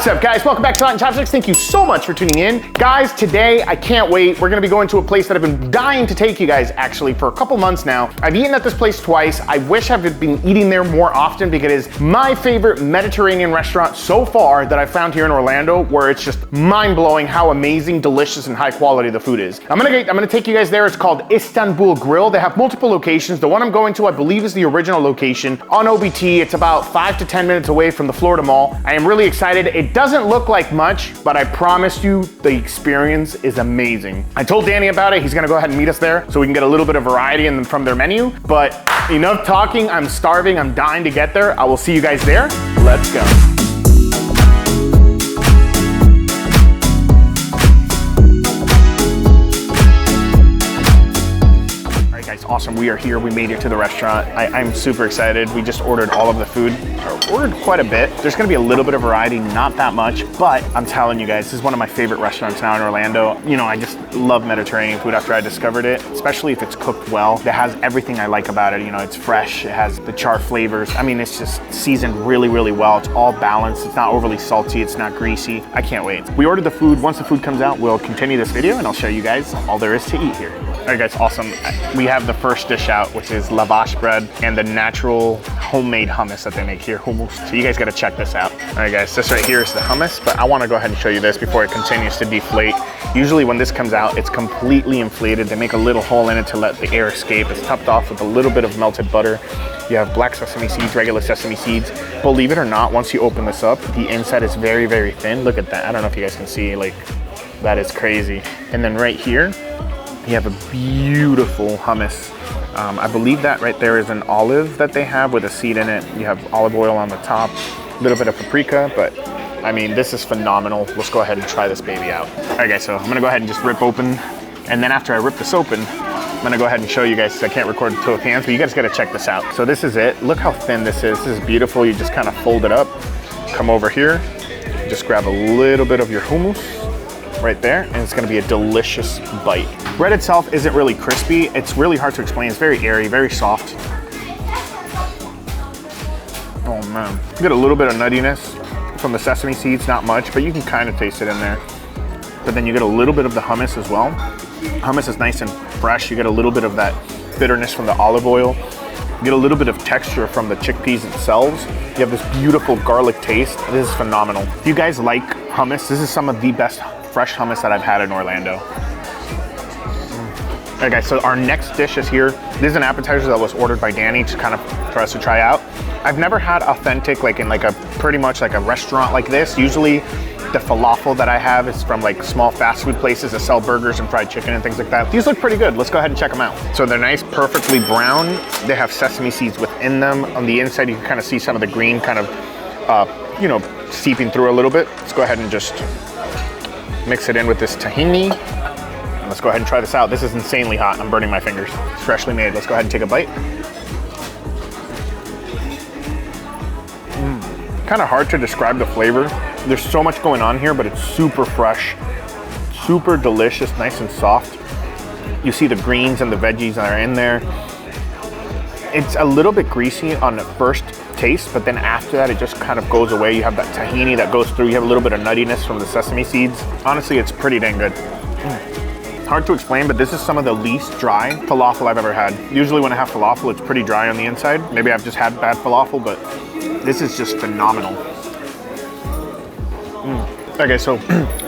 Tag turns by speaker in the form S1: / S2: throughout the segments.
S1: What's up, guys? Welcome back to Latin Chopsticks. Thank you so much for tuning in. Guys, today, I can't wait. We're gonna be going to a place that I've been dying to take you guys, actually, for a couple months now. I've eaten at this place twice. I wish I've been eating there more often because it is my favorite Mediterranean restaurant so far that I've found here in Orlando, where it's just mind-blowing how amazing, delicious, and high quality the food is. I'm gonna take you guys there. It's called Istanbul Grill. They have multiple locations. The one I'm going to, I believe, is the original location on OBT. It's about 5 to 10 minutes away from the Florida Mall. I am really excited. It doesn't look like much, but I promise you the experience is amazing. I told Danny about it. He's gonna go ahead and meet us there so we can get a little bit of variety from their menu. But enough talking, I'm starving, I'm dying to get there. I will see you guys there. Let's go. Awesome, we are here, we made it to the restaurant. I'm super excited. We just ordered all of the food, ordered quite a bit. There's gonna be a little bit of variety, not that much, but I'm telling you guys, this is one of my favorite restaurants now in Orlando. You know, I just love Mediterranean food after I discovered it, especially if it's cooked well. It has everything I like about it. You know, it's fresh, it has the char flavors. I mean, it's just seasoned really, really well. It's all balanced, it's not overly salty, it's not greasy. I can't wait. We ordered the food. Once the food comes out, we'll continue this video and I'll show you guys all there is to eat here. All right, guys, awesome. We have the first dish out, which is lavash bread and the natural homemade hummus that they make here, hummus. So you guys gotta check this out. All right, guys, this right here is the hummus, but I wanna go ahead and show you this before it continues to deflate. Usually when this comes out, it's completely inflated. They make a little hole in it to let the air escape. It's topped off with a little bit of melted butter. You have black sesame seeds, regular sesame seeds. Believe it or not, once you open this up, the inside is very, very thin. Look at that. I don't know if you guys can see, like, that is crazy. And then right here, you have a beautiful hummus. I believe that right there is an olive that they have with a seed in it. You have olive oil on the top, a little bit of paprika, but I mean, this is phenomenal. Let's go ahead and try this baby out. All right, guys, so I'm gonna go ahead and just rip open. And then after I rip this open, I'm gonna go ahead and show you guys, I can't record with both hands, but you guys gotta check this out. So this is it. Look how thin this is. This is beautiful. You just kind of fold it up, come over here, just grab a little bit of your hummus right there, and it's gonna be a delicious bite. Bread itself isn't really crispy. It's really hard to explain. It's very airy, very soft. Oh man. You get a little bit of nuttiness from the sesame seeds, not much, but you can kind of taste it in there. But then you get a little bit of the hummus as well. Hummus is nice and fresh. You get a little bit of that bitterness from the olive oil. You get a little bit of texture from the chickpeas themselves. You have this beautiful garlic taste. This is phenomenal. If you guys like hummus, this is some of the best fresh hummus that I've had in Orlando. All right, guys, so our next dish is here. This is an appetizer that was ordered by Danny to kind of for us to try out. I've never had authentic, like in like a pretty much like a restaurant like this. Usually the falafel that I have is from like small fast food places that sell burgers and fried chicken and things like that. These look pretty good. Let's go ahead and check them out. So they're nice, perfectly brown. They have sesame seeds within them. On the inside, you can kind of see some of the green kind of, you know, seeping through a little bit. Let's go ahead and just mix it in with this tahini. And let's go ahead and try this out. This is insanely hot. I'm burning my fingers. It's freshly made. Let's go ahead and take a bite. Kind of hard to describe the flavor. There's so much going on here, but it's super fresh, super delicious, nice and soft. You see the greens and the veggies that are in there. It's a little bit greasy on the first taste, but then after that, it just kind of goes away. You have that tahini that goes through. You have a little bit of nuttiness from the sesame seeds. Honestly, it's pretty dang good. Hard to explain, but this is some of the least dry falafel I've ever had. Usually when I have falafel, it's pretty dry on the inside. Maybe I've just had bad falafel, but this is just phenomenal. Okay, so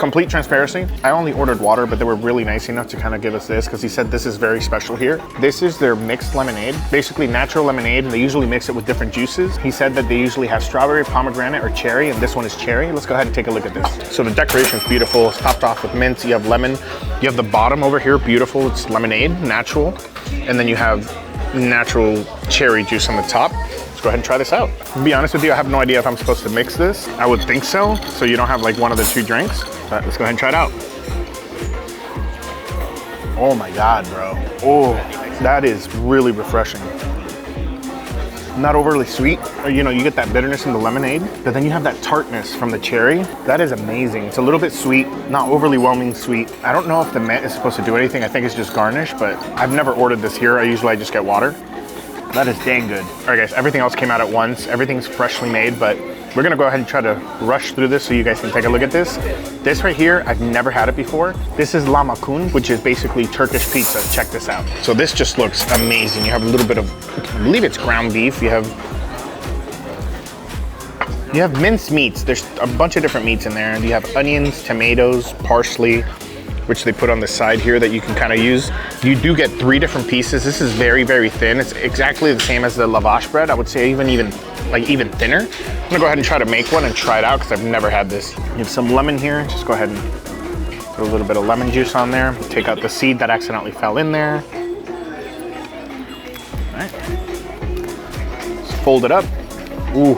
S1: complete transparency. I only ordered water, but they were really nice enough to kind of give us this because he said this is very special here. This is their mixed lemonade, basically natural lemonade, and they usually mix it with different juices. He said that they usually have strawberry, pomegranate, or cherry, and this one is cherry. Let's go ahead and take a look at this. So the decoration is beautiful. It's topped off with mint. You have lemon. You have the bottom over here, beautiful. It's lemonade, natural. And then you have natural cherry juice on the top. Go ahead and try this out. To be honest with you, I have no idea if I'm supposed to mix this. I would think so you don't have like one of the two drinks. But let's go ahead and try it out. Oh my God, bro. Oh, that is really refreshing. Not overly sweet. You know, you get that bitterness in the lemonade, but then you have that tartness from the cherry. That is amazing. It's a little bit sweet, not overly whelming sweet. I don't know if the mint is supposed to do anything. I think it's just garnish, but I've never ordered this here. I usually just get water. That is dang good. All right, guys, everything else came out at once. Everything's freshly made, but we're gonna go ahead and try to rush through this so you guys can take a look at this. This right here, I've never had it before. This is lahmacun, which is basically Turkish pizza. Check this out. So this just looks amazing. You have a little bit of, I believe it's ground beef. You have minced meats. There's a bunch of different meats in there. You have onions, tomatoes, parsley, which they put on the side here that you can kind of use. You do get 3 different pieces. This is very, very thin. It's exactly the same as the lavash bread. I would say even thinner. I'm gonna go ahead and try to make one and try it out because I've never had this. You have some lemon here. Just go ahead and put a little bit of lemon juice on there. Take out the seed that accidentally fell in there. All right. Just fold it up. Ooh,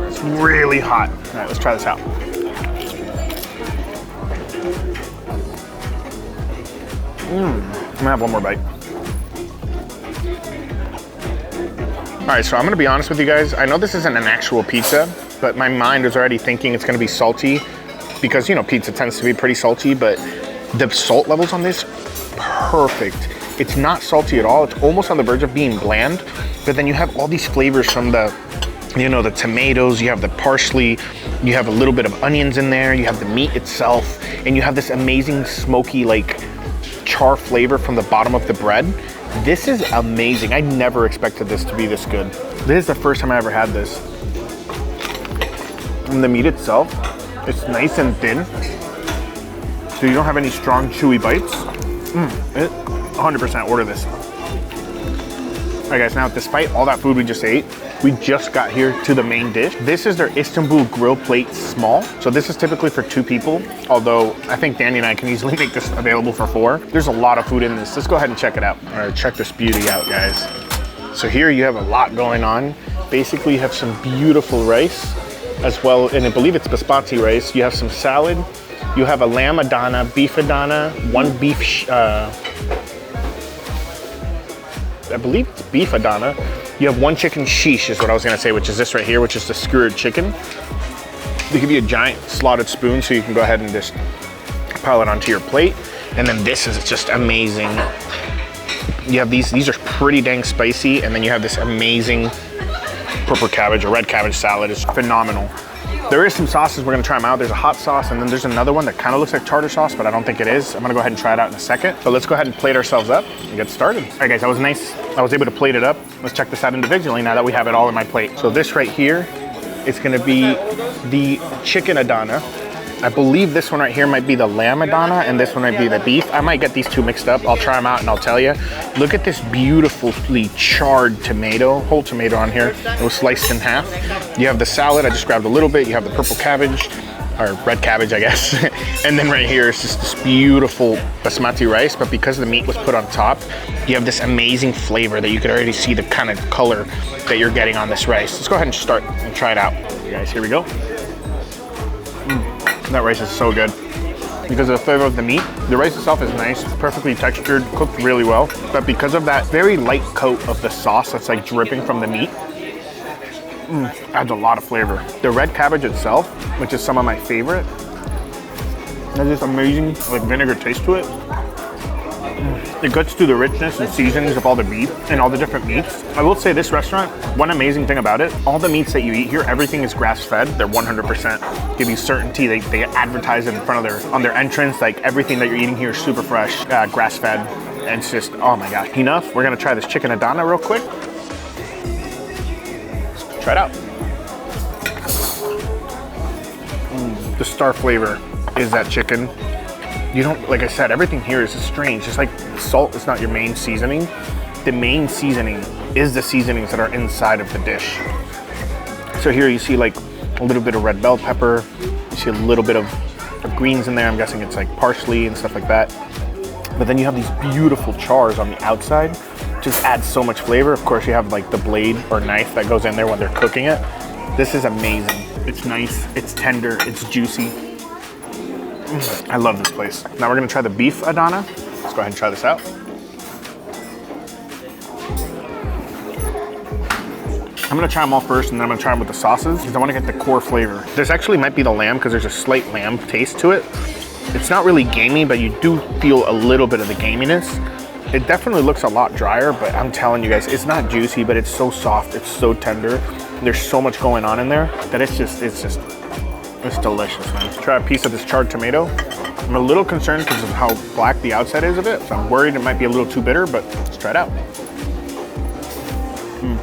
S1: it's really hot. All right, let's try this out. I'm gonna have one more bite. All right, so I'm gonna be honest with you guys. I know this isn't an actual pizza, but my mind is already thinking it's gonna be salty because, you know, pizza tends to be pretty salty, but the salt levels on this, perfect. It's not salty at all. It's almost on the verge of being bland, but then you have all these flavors from the, you know, the tomatoes, you have the parsley, you have a little bit of onions in there, you have the meat itself, and you have this amazing smoky, like, char flavor from the bottom of the bread. This is amazing. I never expected this to be this good. This is the first time I ever had this. And the meat itself, it's nice and thin, so you don't have any strong chewy bites. 100% order this. All right, guys, now despite all that food we just ate, we just got here to the main dish. This is their Istanbul Grill plate small. So this is typically for 2 people, although I think Danny and I can easily make this available for 4. There's a lot of food in this. Let's go ahead and check it out. All right, check this beauty out, guys. So here you have a lot going on. Basically, you have some beautiful rice as well, and I believe it's basmati rice. You have some salad. You have a lamb adana, beef adana, one beef, I believe it's beef adana. You have 1 chicken sheesh is what I was gonna say, which is this right here, which is the skewered chicken. They give you a giant slotted spoon so you can go ahead and just pile it onto your plate. And then this is just amazing. You have these are pretty dang spicy, and then you have this amazing purple cabbage or red cabbage salad. It's phenomenal. There is some sauces, we're gonna try them out. There's a hot sauce, and then there's another one that kind of looks like tartar sauce, but I don't think it is. I'm gonna go ahead and try it out in a second. So let's go ahead and plate ourselves up and get started. All right, guys, that was nice. I was able to plate it up. Let's check this out individually now that we have it all in my plate. So this right here is gonna be the chicken adana. I believe this one right here might be the lamb adana, and this one might be the beef. I might get these 2 mixed up. I'll try them out and I'll tell you. Look at this beautifully charred tomato, whole tomato on here. It was sliced in half. You have the salad, I just grabbed a little bit. You have the purple cabbage, or red cabbage, I guess. And then right here is just this beautiful basmati rice, but because the meat was put on top, you have this amazing flavor that you could already see the kind of color that you're getting on this rice. Let's go ahead and start and try it out. You guys, here we go. That rice is so good. Because of the flavor of the meat, the rice itself is nice, perfectly textured, cooked really well. But because of that very light coat of the sauce that's like dripping from the meat, adds a lot of flavor. The red cabbage itself, which is some of my favorite, has this amazing like vinegar taste to it. It gets to the richness and seasonings of all the beef and all the different meats. I will say this restaurant, one amazing thing about it, all the meats that you eat here, everything is grass-fed. They're 100%. Give you certainty. They advertise it in front of on their entrance, like everything that you're eating here is super fresh, grass-fed. And it's just, oh my gosh. Enough. We're gonna try this chicken adana real quick. Let's try it out. The star flavor is that chicken. You don't, like I said, everything here is strange. It's like salt is not your main seasoning. The main seasoning is the seasonings that are inside of the dish. So here you see like a little bit of red bell pepper. You see a little bit of greens in there. I'm guessing it's like parsley and stuff like that. But then you have these beautiful chars on the outside. Just adds so much flavor. Of course, you have like the blade or knife that goes in there when they're cooking it. This is amazing. It's nice, it's tender, it's juicy. I love this place. Now we're gonna try the beef adana. Let's go ahead and try this out. I'm gonna try them all first, and then I'm gonna try them with the sauces because I wanna get the core flavor. This actually might be the lamb because there's a slight lamb taste to it. It's not really gamey, but you do feel a little bit of the gaminess. It definitely looks a lot drier, but I'm telling you guys, it's not juicy, but it's so soft, it's so tender. There's so much going on in there that it's delicious, man. Try a piece of this charred tomato. I'm a little concerned because of how black the outside is of it, so I'm worried it might be a little too bitter, but let's try it out.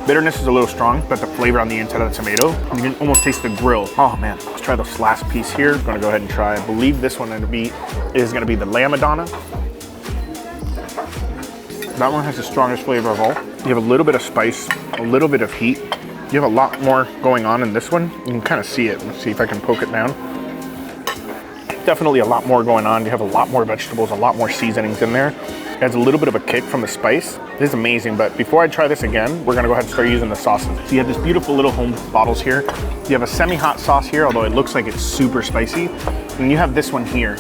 S1: Bitterness is a little strong, but the flavor on the inside of the tomato, you can almost taste the grill. Oh man, let's try this last piece here. I'm gonna go ahead and try, I believe this one is gonna be the lamb. That one has the strongest flavor of all. You have a little bit of spice, a little bit of heat. You have a lot more going on in this one. You can kind of see it. Let's see if I can poke it down. Definitely a lot more going on. You have a lot more vegetables, a lot more seasonings in there. It has a little bit of a kick from the spice. This is amazing, but before I try this again, we're gonna go ahead and start using the sauces. So you have this beautiful little home bottles here. You have a semi-hot sauce here, although it looks like it's super spicy. And you have this one here.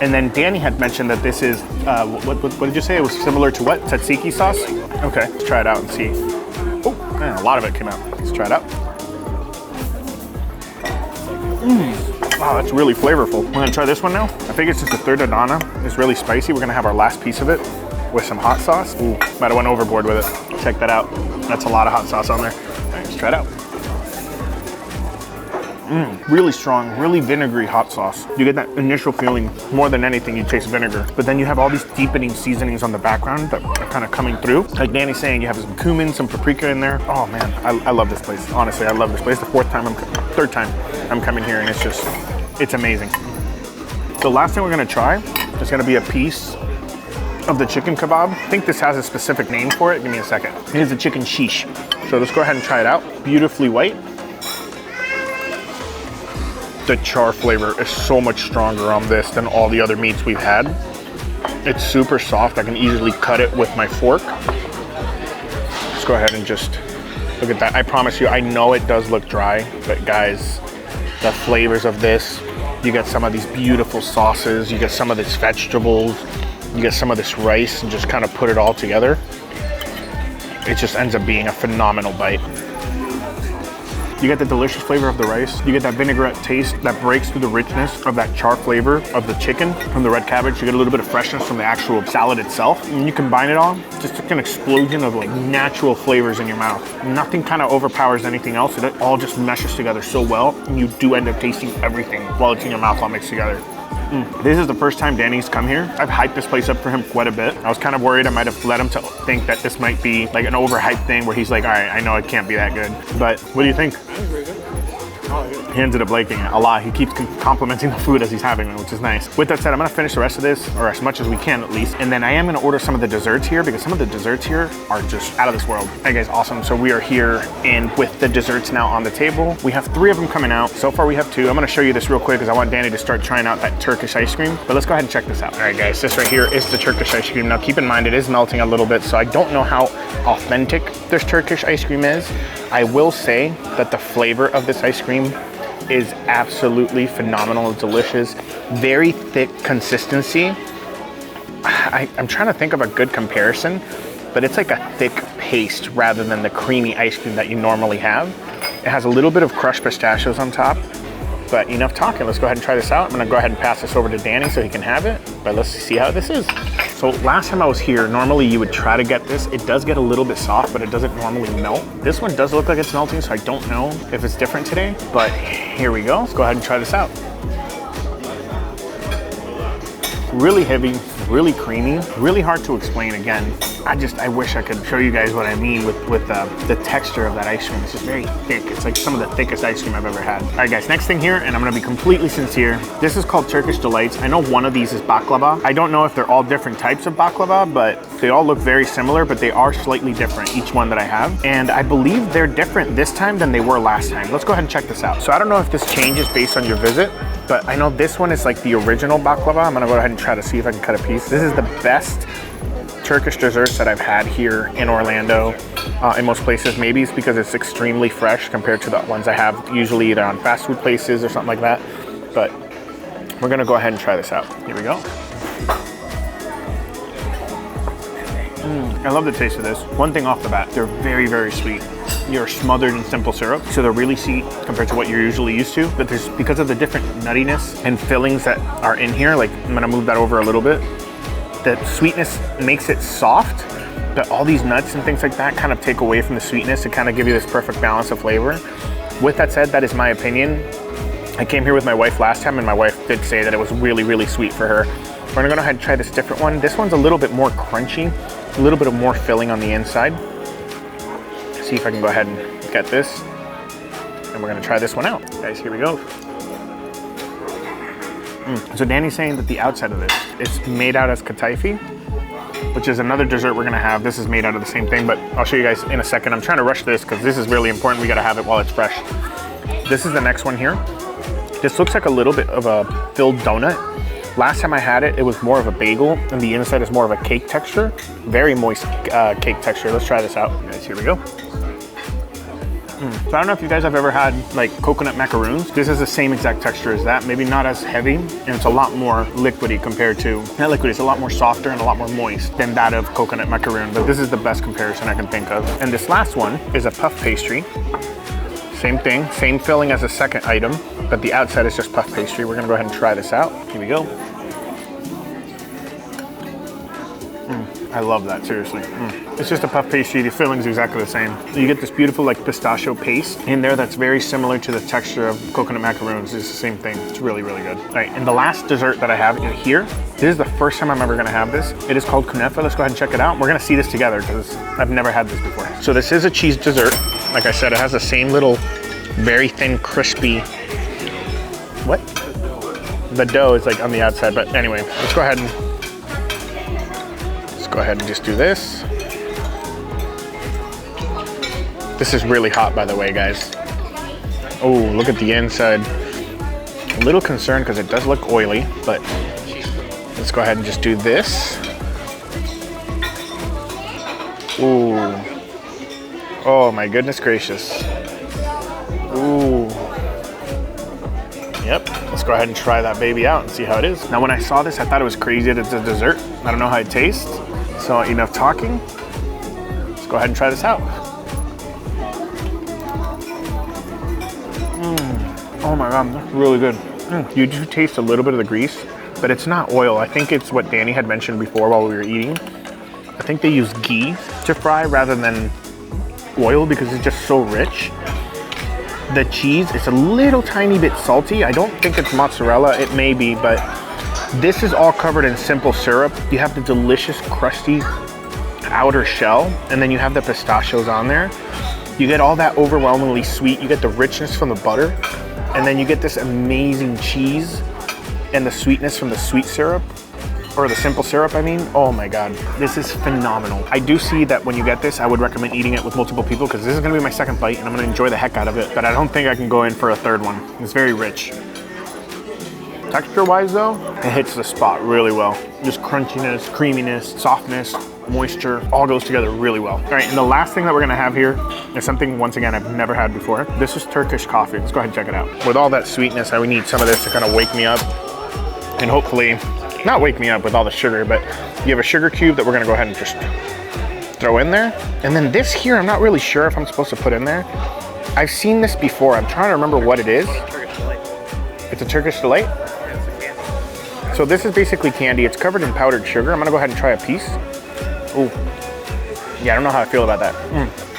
S1: And then Danny had mentioned that this is, what did you say? It was similar to what? Tzatziki sauce? Okay, let's try it out and see. Oh, man, a lot of it came out. Let's try it out. Wow, that's really flavorful. We're gonna try this one now. I think it's just the third Adana. It's really spicy. We're gonna have our last piece of it with some hot sauce. Ooh, might have went overboard with it. Check that out. That's a lot of hot sauce on there. All right, let's try it out. Really strong, really vinegary hot sauce. You get that initial feeling more than anything, you taste vinegar. But then you have all these deepening seasonings on the background that are kind of coming through. Like Danny's saying, you have some cumin, some paprika in there. Oh man, I love this place. Honestly, I love this place. The third time I'm coming here, and it's amazing. The last thing we're gonna try is gonna be a piece of the chicken kebab. I think this has a specific name for it. Give me a second. It is the chicken shish. So let's go ahead and try it out. Beautifully white. The char flavor is so much stronger on this than all the other meats we've had. It's super soft. I can easily cut it with my fork. Let's go ahead and just look at that. I promise you, I know it does look dry, but guys, the flavors of this, you get some of these beautiful sauces, you get some of these vegetables, you get some of this rice, and just kind of put it all together. It just ends up being a phenomenal bite. You get the delicious flavor of the rice. You get that vinaigrette taste that breaks through the richness of that char flavor of the chicken from the red cabbage. You get a little bit of freshness from the actual salad itself. And you combine it all, just like an explosion of like natural flavors in your mouth. Nothing kind of overpowers anything else. It all just meshes together so well. And you do end up tasting everything while it's in your mouth all mixed together. This is the first time Danny's come here. I've hyped this place up for him quite a bit. I was kind of worried I might have led him to think that this might be like an overhyped thing where he's like, all right, I know it can't be that good. But what do you think? He ended up liking it a lot. He keeps complimenting the food as he's having it, which is nice. With that said, I'm gonna finish the rest of this, or as much as we can at least, and then I am gonna order some of the desserts here because some of the desserts here are just out of this world. Hey guys, awesome. So we are here and with the desserts now on the table. We have 3 of them coming out. So far we have 2. I'm gonna show you this real quick because I want Danny to start trying out that Turkish ice cream. But let's go ahead and check this out. All right guys, this right here is the Turkish ice cream. Now keep in mind, it is melting a little bit, so I don't know how authentic this Turkish ice cream is. I will say that the flavor of this ice cream is absolutely phenomenal. It's delicious. Very thick consistency. I'm trying to think of a good comparison, but it's like a thick paste rather than the creamy ice cream that you normally have. It has a little bit of crushed pistachios on top, but enough talking. Let's go ahead and try this out. I'm gonna go ahead and pass this over to Danny so he can have it, but let's see how this is. So last time I was here, normally you would try to get this. It does get a little bit soft, but it doesn't normally melt. This one does look like it's melting, so I don't know if it's different today, but here we go. Let's go ahead and try this out. Really heavy, really creamy, really hard to explain again. I wish I could show you guys what I mean with the texture of that ice cream. It's just very thick. It's like some of the thickest ice cream I've ever had. All right guys, next thing here, and I'm gonna be completely sincere. This is called Turkish Delights. I know one of these is baklava. I don't know if they're all different types of baklava, but they all look very similar, but they are slightly different, each one that I have. And I believe they're different this time than they were last time. Let's go ahead and check this out. So I don't know if this changes based on your visit, but I know this one is like the original baklava. I'm gonna go ahead and try to see if I can cut a piece. This is the best Turkish desserts that I've had here in Orlando, in most places. Maybe it's because it's extremely fresh compared to the ones I have usually either on fast food places or something like that. But we're gonna go ahead and try this out. Here we go. I love the taste of this. One thing off the bat, they're very, very sweet. You're smothered in simple syrup, so they're really sweet compared to what you're usually used to. But there's, because of the different nuttiness and fillings that are in here, like I'm gonna move that over a little bit. The sweetness makes it soft, but all these nuts and things like that kind of take away from the sweetness to kind of give you this perfect balance of flavor. With that said, that is my opinion. I came here with my wife last time and my wife did say that it was really, really sweet for her. We're gonna go ahead and try this different one. This one's a little bit more crunchy, a little bit of more filling on the inside. See if I can go ahead and get this. And we're gonna try this one out. Guys, here we go. So Danny's saying that the outside of this is made out as kataifi, which is another dessert we're gonna have. This is made out of the same thing, but I'll show you guys in a second. I'm trying to rush this because this is really important. We gotta have it while it's fresh. This is the next one here. This looks like a little bit of a filled donut. Last time I had it, it was more of a bagel, and the inside is more of a cake texture. Very moist cake texture. Let's try this out. Guys, here we go. So I don't know if you guys have ever had like coconut macaroons. This is the same exact texture as that, maybe not as heavy, and it's a lot more liquidy compared to, not liquidy, it's a lot more softer and a lot more moist than that of coconut macaroon, but this is the best comparison I can think of. And this last one is a puff pastry. Same thing, same filling as the second item, but the outside is just puff pastry. We're gonna go ahead and try this out. Here we go. I love that, seriously. It's just a puff pastry, the filling's exactly the same. You get this beautiful like pistachio paste in there that's very similar to the texture of coconut macaroons. It's the same thing, it's really, really good. All right, and the last dessert that I have in here, this is the first time I'm ever gonna have this. It is called kunefa. Let's go ahead and check it out. We're gonna see this together because I've never had this before. So this is a cheese dessert. Like I said, it has the same little, very thin, crispy, what? The dough is like on the outside, but anyway, let's go ahead and just do this. This is really hot, by the way, guys. Oh, look at the inside. A little concerned because it does look oily, but let's go ahead and just do this. Ooh. Oh my goodness gracious. Ooh. Yep, let's go ahead and try that baby out and see how it is. Now when I saw this, I thought it was crazy that it's a dessert. I don't know how it tastes. So enough talking, let's go ahead and try this out. Oh my God, that's really good. You do taste a little bit of the grease, but it's not oil. I think it's what Danny had mentioned before while we were eating. I think they use ghee to fry rather than oil because it's just so rich. The cheese is a little tiny bit salty. I don't think it's mozzarella, it may be, but this is all covered in simple syrup. You have the delicious crusty outer shell, and then you have the pistachios on there. You get all that overwhelmingly sweet. You get the richness from the butter, and then you get this amazing cheese and the sweetness from the sweet syrup, or the simple syrup, I mean. Oh my God, this is phenomenal. I do see that when you get this, I would recommend eating it with multiple people because this is gonna be my second bite and I'm gonna enjoy the heck out of it, but I don't think I can go in for a third one. It's very rich. Texture-wise though, it hits the spot really well. Just crunchiness, creaminess, softness, moisture, all goes together really well. All right, and the last thing that we're gonna have here is something, once again, I've never had before. This is Turkish coffee. Let's go ahead and check it out. With all that sweetness, I would need some of this to kind of wake me up and hopefully, not wake me up with all the sugar, but you have a sugar cube that we're gonna go ahead and just throw in there. And then this here, I'm not really sure if I'm supposed to put in there. I've seen this before. I'm trying to remember what it is. It's a Turkish delight. So this is basically candy. It's covered in powdered sugar. I'm gonna go ahead and try a piece. Ooh. Yeah, I don't know how I feel about that.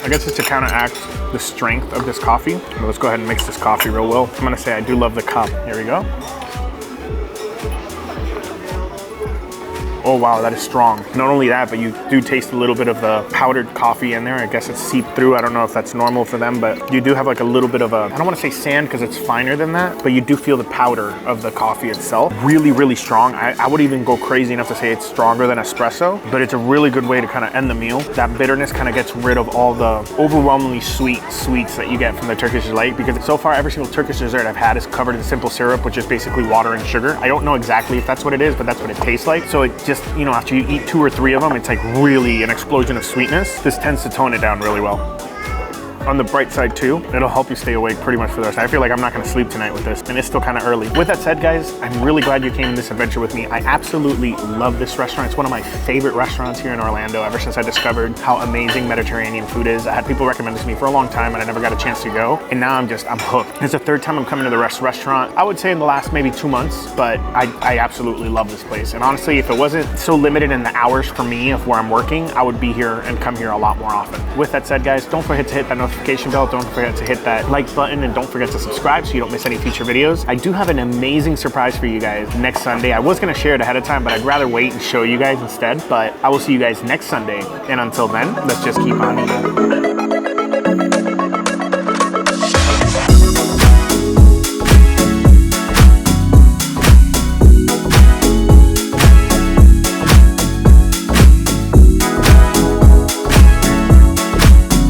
S1: I guess it's to counteract the strength of this coffee. But let's go ahead and mix this coffee real well. I'm gonna say I do love the cup. Here we go. Oh wow, that is strong. Not only that, but you do taste a little bit of the powdered coffee in there. I guess it's seeped through. I don't know if that's normal for them, but you do have like a little bit of a, I don't want to say sand because it's finer than that, but you do feel the powder of the coffee itself. Really, really strong. I would even go crazy enough to say it's stronger than espresso, but it's a really good way to kind of end the meal. That bitterness kind of gets rid of all the overwhelmingly sweet sweets that you get from the Turkish delight, because so far every single Turkish dessert I've had is covered in simple syrup, which is basically water and sugar. I don't know exactly if that's what it is, but that's what it tastes like. So it just, you know, after you eat 2 or 3 of them, it's like really an explosion of sweetness. This tends to tone it down really well. On the bright side too, it'll help you stay awake pretty much for the rest. I feel like I'm not gonna sleep tonight with this, and it's still kind of early. With that said, guys, I'm really glad you came on this adventure with me. I absolutely love this restaurant. It's one of my favorite restaurants here in Orlando ever since I discovered how amazing Mediterranean food is. I had people recommend it to me for a long time and I never got a chance to go, and now I'm hooked. It's the third time I'm coming to the restaurant. I would say in the last maybe 2 months, but I absolutely love this place. And honestly, if it wasn't so limited in the hours for me of where I'm working, I would be here and come here a lot more often. With that said, guys, don't forget to hit that notification bell. Don't forget to hit that like button, and don't forget to subscribe so you don't miss any future videos. I do have an amazing surprise for you guys next Sunday. I was gonna share it ahead of time, but I'd rather wait and show you guys instead. But I will see you guys next Sunday. And until then, let's just keep on eating.